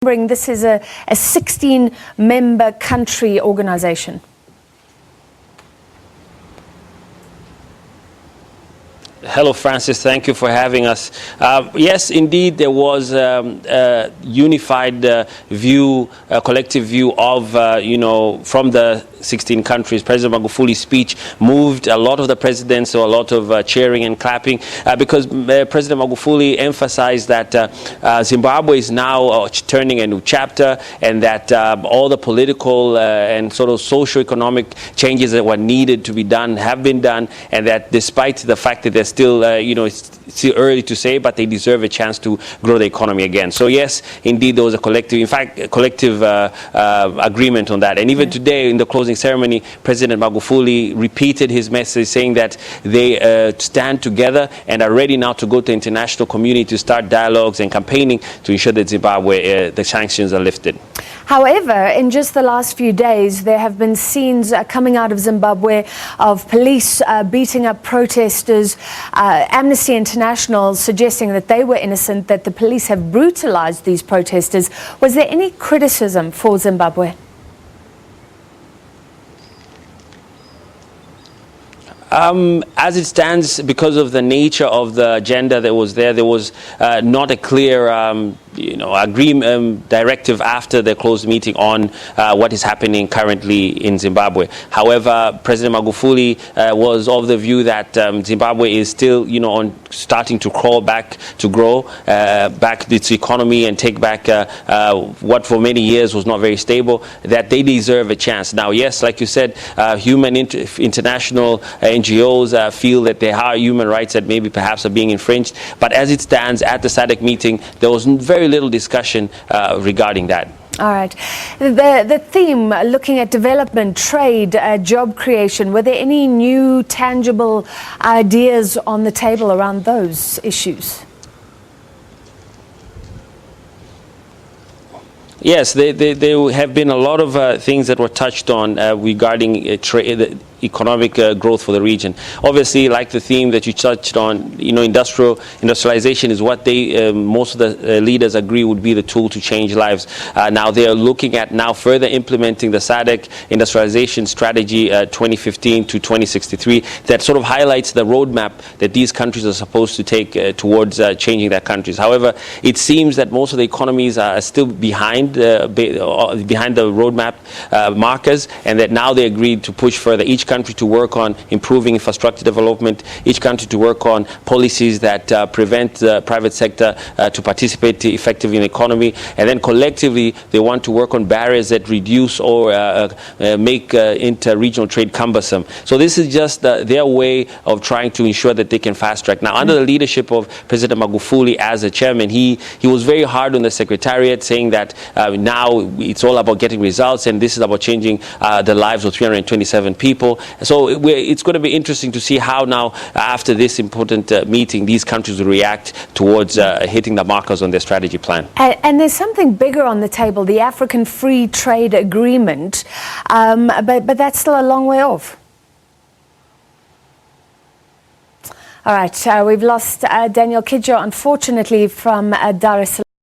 This is a 16-member country organization. Hello, Francis. Thank you for having us. Yes, indeed, there was a unified view, a collective view of, from the 16 countries. President Magufuli's speech moved a lot of the presidents, so a lot of cheering and clapping, because President Magufuli emphasized that Zimbabwe is now turning a new chapter, and that all the political and sort of socio-economic changes that were needed to be done have been done, and that despite the fact that there's still, it's still early to say, but they deserve a chance to grow the economy again. So yes, indeed, there was a collective, in fact, a collective agreement on that. And even today, in the closing ceremony, President Magufuli repeated his message, saying that they stand together and are ready now to go to the international community to start dialogues and campaigning to ensure that Zimbabwe, the sanctions are lifted. However, in just the last few days, there have been scenes coming out of Zimbabwe of police beating up protesters, Amnesty International suggesting that they were innocent, that the police have brutalized these protesters. Was there any criticism for Zimbabwe? As it stands, because of the nature of the agenda that was there was not a clear agreement, directive after the closed meeting on what is happening currently in Zimbabwe. However, President Magufuli was of the view that Zimbabwe is still, starting to crawl back, to grow back its economy and take back what for many years was not very stable, that they deserve a chance. Now, yes, like you said, international NGOs feel that there are human rights that maybe perhaps are being infringed. But as it stands at the SADC meeting, there was very little discussion regarding that. All right. The theme, looking at development, trade, job creation, were there any new tangible ideas on the table around those issues? Yes, there have been a lot of things that were touched on regarding economic growth for the region. Obviously, like the theme that you touched on, industrialization is what most of the leaders agree would be the tool to change lives. Now they are looking at further implementing the SADC industrialization strategy 2015 to 2063 that sort of highlights the roadmap that these countries are supposed to take towards changing their countries. However, it seems that most of the economies are still behind the roadmap markers, and that now they agreed to push further. Each country to work on improving infrastructure development, each country to work on policies that prevent the private sector to participate effectively in the economy, and then collectively they want to work on barriers that reduce or make inter-regional trade cumbersome. So this is just their way of trying to ensure that they can fast track. Now, under the leadership of President Magufuli as a chairman, he was very hard on the Secretariat, saying that now it's all about getting results, and this is about changing the lives of 327 people. So it's going to be interesting to see how now, after this important meeting, these countries will react towards hitting the markers on their strategy plan. And there's something bigger on the table, the African Free Trade Agreement, but that's still a long way off. All right, we've lost Daniel Kijo, unfortunately, from Dar es Salaam.